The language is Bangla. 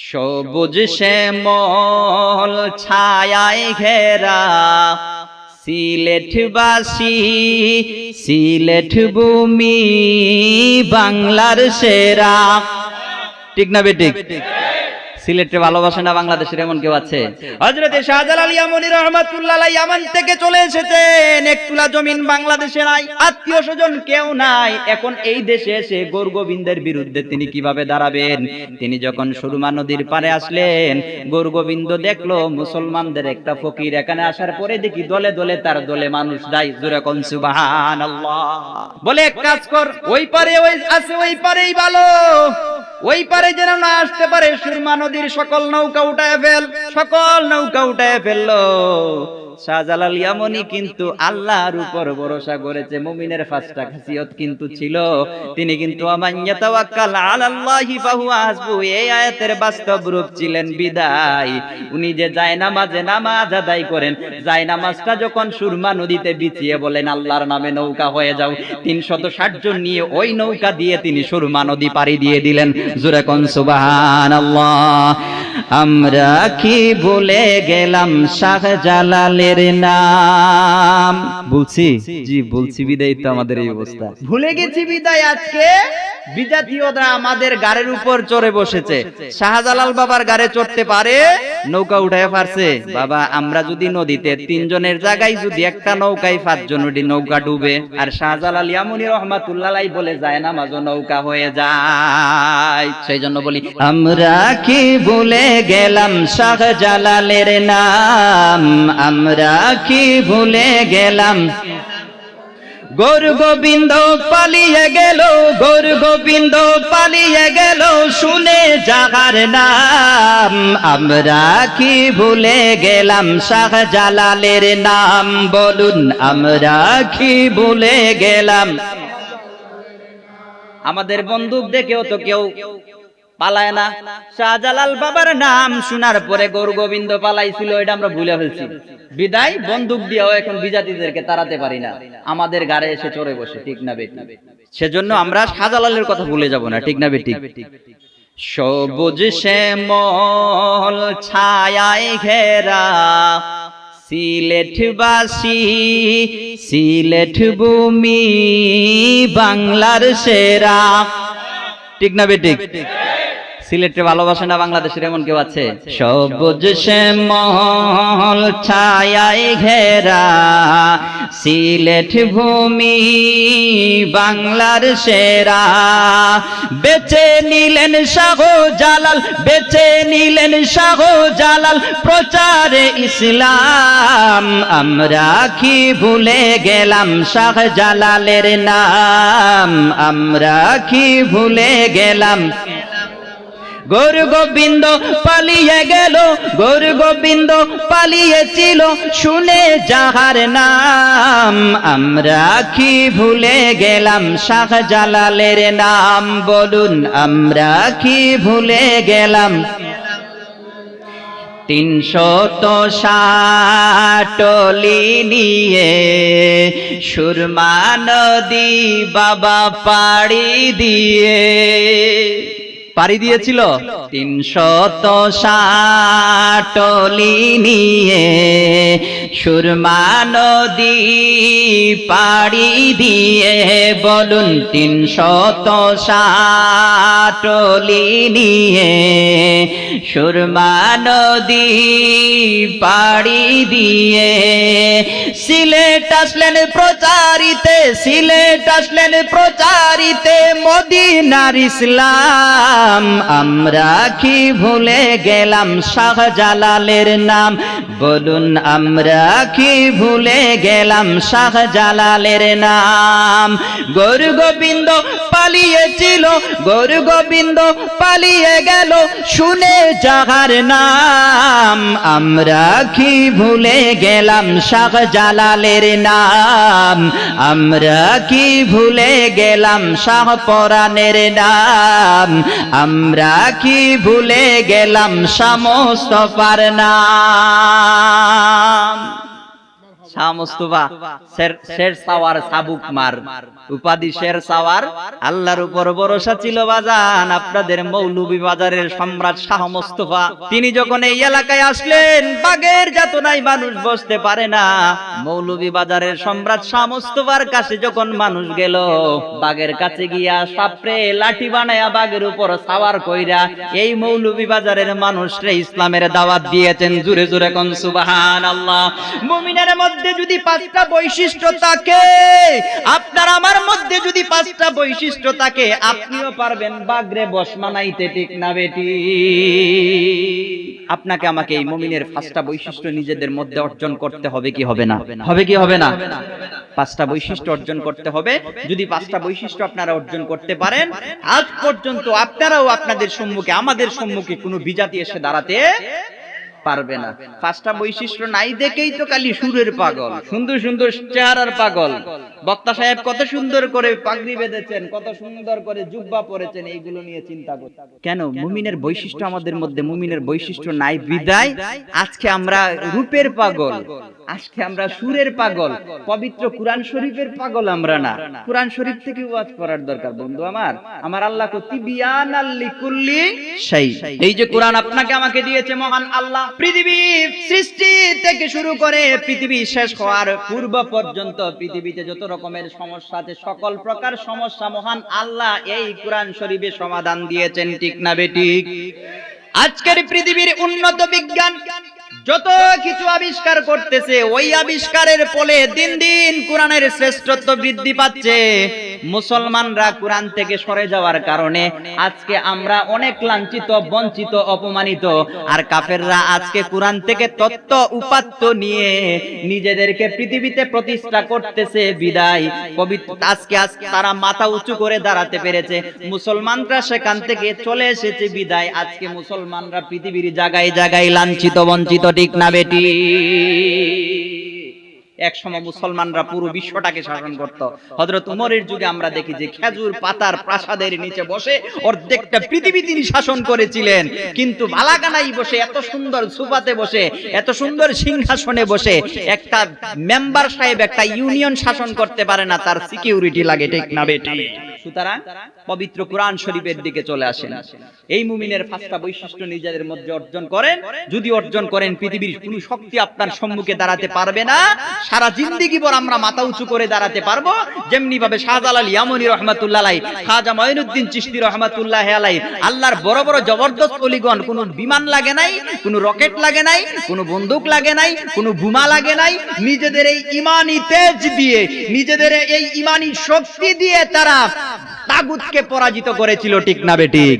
সবুজ শ্যামল ছায়ায় ঘেরা সিলেটবাসী, সিলেট ভূমি বাংলার সেরা। ঠিক না বেঠিক? সিলেটের ভালোবাসে না বাংলাদেশের এমন কেউ আছে? হযরত শাহজালাল ইয়ামানী রাহমাতুল্লাহ আলাইহি ইয়ামান থেকে চলে এসেছেন। একটুলা জমিন বাংলাদেশে নাই, আত্মীয় স্বজন কেউ নাই। এখন এই দেশে এসে গৌর গোবিন্দের বিরুদ্ধে তিনি কিভাবে দাঁড়াবেন? তিনি যখন সুরমা নদীর পাড়ে আসলেন, গৌর গোবিন্দ দেখলো মুসলমানদের একটা ফকির এখানে আসার পরে দেখি দলে দলে তার দলে মানুষ যায়। জোরে কোন সুবহানাল্লাহ। বলে এক কাজ কর, ওই পারে ওই আছে, ওই পারেই ভালো, ওই পারে যেন না আসতে পারে। সুরমা নদীর সকল নৌকা উঠায় ফেল। সকল নৌকা উঠায় ফেললো। শাহজালাল ইয়ামানী কিন্তু আল্লাহর উপর ভরসা করেছে। মুমিনের পাঁচটা খাসিয়ত কিন্তু ছিল। তিনি কিন্তু আমান ইয়াতাওয়াক্কাল আলাল্লাহি ফাহুয়া হাসবু, এই আয়াতের বাস্তব রূপ ছিলেন বিদায়। উনি যে জায়নামাজে নামাজ আদায় করেন, জায়নামাজটা যখন সুরমা নদীতে বিছিয়ে বলেন আল্লাহর নামে নৌকা হয়ে যাও, ৩৬০ জন নিয়ে ওই নৌকা দিয়ে তিনি সুরমা নদী পাড়ি দিয়ে দিলেন। জোরে কোন সুবহানাল্লাহ। আমরা কি ভুলে গেলাম শাহজালালের নাম? বলছি জি বলছি, বিদায় তো আমাদের এই অবস্থা। ভুলে গেছি বিদায় আজকে বিজাতীয়রা আমাদের গাড়ির উপর চড়ে বসেছে। শাহজালাল বাবার গাড়ে চড়তে পারে, নৌকা উঠায় পারছে। বাবা আমরা যদি নদীতে ৩ জনের জায়গায় যদি একটা নৌকায় ৫ জন উঠি, নৌকা ডুবে। আর শাহজালাল ইয়ামানী রাহমাতুল্লাহ আলাইহি বলে যায় নামাজ নৌকা হয়ে যায়। সেই জন্য বলি আমরা কি ভুলে গেলাম শাহজালালের নাম, আমরা কি ভুলে গেলাম। গৌর গোবিন্দ পালিয়ে গেল, গৌর গোবিন্দ পালিয়ে গেল, শুনে যাহার নাম। আমরা কি ভুলে গেলাম শাহজালালের নাম, বলুন আমরা কি ভুলে গেলাম। আমাদের বন্দুক দেখেও তো কেউ পালায় না। শাহজালাল বাবার নাম শোনার পরে গৌর গোবিন্দ পালাইছিল, এটা আমরা ভুলে ফেলছি। বিদায় বন্দুক দিয়েও এখন বিজাতিদেরকে তাড়াতে পারি না, আমাদের গাড়ে এসে চড়ে বসে। ঠিক না বেটি? সেজন্য আমরা শাহজালালের কথা ভুলে যাব না। ঠিক না বেটি? সবুজ শ্যামল ছায়ায় ঘেরা সিলেটবাসী, সিলেট ভূমি বাংলার সেরা। ঠিক না বেটি? সিলেটের ভালোবাসে না বাংলাদেশের এমন কেউ আছে? সবুজ শ্যামল ছায়ায় ঘেরা সিলেট ভূমি বাংলার সেরা। বেঁচে নিলেন শাহজালাল, বেঁচে নিলেন শাহজালাল প্রচারে ইসলাম। আমরা কি ভুলে গেলাম শাহজালালের নাম, আমরা কি ভুলে গেলাম। গৌর গোবিন্দ পালিয়ে গেল, গৌর গোবিন্দ পালিয়েছিল, শুনে যাহার নাম। আমরা কি ভুলে গেলাম শাহজালালের নাম, বলুন আমরা কি ভুলে গেলাম। ৩৬০ নিয়ে সুরমা নদী বাবা পাড়ি দিয়েছিল। ৩৬০ নিয়ে সুরমা নদী পাড়ি দিয়ে, বলুন ৩৬০ নিয়ে সুরমা নদী পাড়ি দিয়ে সিলেট আসলেন প্রচারিতে, সিলেট আসলেন প্রচারিতে মদিনার ইসলাম। আমরা কি ভুলে গেলাম শাহজালালের নাম, বলুন আমরা কি ভুলে গেলাম শাহজালালের নাম। গৌর গোবিন্দ পালিয়েছিল, গৌর গোবিন্দ পালিয়ে গেল, শুনে যাহার নাম। আমরা কি ভুলে গেলাম শাহজালালের নাম, আমরা কি ভুলে গেলাম শাহপরানের নাম। আমরা কি ভুলে গেলাম শাহ মুস্তাফার নাম। শাহ মুস্তাফা শের সাওয়ার সাবুক মার, উপাধি শের সাওয়ার। আল্লাহর উপর ভরসা ছিল বাজান আপনাদের মৌলভীবাজারের সম্রাট শাহ মুস্তাফা। তিনি যখন এই এলাকায় আসলেন, বাগের যাতনায় মানুষ বসতে পারে না। মৌলভীবাজারের সম্রাট শাহ মুস্তাফার কাছে যখন মানুষ গেল, বাগের কাছে গিয়া সাপরে লাঠি বানায়া বাগের উপর সাওয়ার কইরা এই মৌলভীবাজারের মানুষরে ইসলামের দাওয়াত দিয়েছেন। জোরে জোরে কোন সুবহানাল্লাহ। মুমিনের মধ্যে যদি 5টা বৈশিষ্ট্য থাকে, আপনার আমার মধ্যে যদি 5টা বৈশিষ্ট্য থাকে, আপনিও পারবেন বাগরে বশ মানাইতে, ঠিক না বেটি? আপনাকে আমাকে এই মুমিনের 5টা বৈশিষ্ট্য নিজেদের মধ্যে অর্জন করতে হবে কি হবে না? হবে কি হবে না? 5টা বৈশিষ্ট্য অর্জন করতে হবে। যদি 5টা বৈশিষ্ট্য আপনারা অর্জন করতে পারেন, আজ পর্যন্ত আপনারাও আপনাদের সম্মুখে, আমাদের সম্মুখে কোনো বিজাতি এসে দাঁড়াতে পারবে না। 5টা বৈশিষ্ট্য নাই দেখেই তো খালি সুরের পাগল, সুন্দর সুন্দর চেহারার পাগল। বক্তা সাহেব কত সুন্দর করে পাগড়ি বেঁধেছেন, কত সুন্দর করে জুব্বা পরেছেন, এইগুলো নিয়ে চিন্তা করতে কেন? মুমিনের বৈশিষ্ট্য আমাদের মধ্যে, মুমিনের বৈশিষ্ট্য নাই বিদায় আজকে আমরা রূপের পাগল, আজকে আমরা সুরের পাগল, পবিত্র কুরআন শরীফের পাগল আমরা না। কুরআন শরীফ থেকে ওয়াজ করার দরকার বন্ধু আমার। আমার আল্লাহ কো তিবিয়ানাল লিকুল্লি শাই। এই যে কুরআন আপনাকে আমাকে দিয়েছে মহান আল্লাহ, পৃথিবী সৃষ্টি থেকে শুরু করে পৃথিবী শেষ হওয়ার পূর্ব পর্যন্ত পৃথিবীতে যত রকমের সমস্যা আছে, সকল প্রকার সমস্যা মহান আল্লাহ এই কুরআন শরীফে সমাধান দিয়েছেন, ঠিক না বেঠিক? আজকের পৃথিবীর উন্নত বিজ্ঞান যত কিছু আবিষ্কার করতেছে, ওই আবিষ্কারের ফলে দিন দিন কোরআনের শ্রেষ্ঠত্ব বৃদ্ধি পাচ্ছে। মুসলমানরা কোরআন থেকে সরে যাওয়ার কারণে আজকে আমরা অনেক লাঞ্ছিত, বঞ্চিত, অপমানিত। আর কাফেররা আজকে কোরআন থেকে তত্ত্ব উপাত্ত নিয়ে নিজেদেরকে পৃথিবীতে প্রতিষ্ঠা করতেছে বিদায় পবিত্র আজকে তারা মাথা উঁচু করে দাঁড়াতে পেরেছে। মুসলমানরা সেখান থেকে চলে এসেছে বিদায় আজকে মুসলমানরা পৃথিবীর জায়গায় জায়গায় লাঞ্ছিত, বঞ্চিত, ঠিক না বেটি? এক সময় মুসলমানরা পুরো বিশ্বটাকে শাসন করত। হযরত উমরের যুগে আমরা দেখি যে খেজুর পাতার প্রাসাদের নিচে বসে অর্ধেকটা পৃথিবী তিনি শাসন করেছিলেন। কিন্তু বালাগানায় বসে, এত সুন্দর সুফাতে বসে, এত সুন্দর সিংহাসনে বসে একটা মেম্বার সাহেব একটা ইউনিয়ন শাসন করতে পারে না, তার সিকিউরিটি লাগে, ঠিক না বেটি? সুতরাং পবিত্র কোরআন শরীফের দিকে চলে আসেন। এই মুমিনের 5টা বৈশিষ্ট্য নিজেদের মধ্যে অর্জন করেন। যদি অর্জন করেন, পৃথিবীর কোনো শক্তি আপনার সম্মুখে দাঁড়াতে পারবে না। সারা জিন্দেগি ভর আমরা মাথা উঁচু করে দাঁড়াতে পারবো। যেমনি ভাবে শাহজালাল ইয়ামানি রাহমাতুল্লাহ আলাইহি, খাজা মঈনুদ্দিন চিশতি রাহমাতুল্লাহ আলাইহি, আল্লাহর বড় বড় জবরদস্ত ওলিগণ, কোনো বিমান লাগে নাই, কোনো রকেট লাগে নাই, কোনো বন্দুক লাগে নাই, কোনো বোমা লাগে নাই, নিজেদের এই ঈমানি তেজ দিয়ে, নিজেদের এই ঈমানি শক্তি দিয়ে তারা তাগুতকে পরাজিত করেছিল, ঠিক না বেঠিক?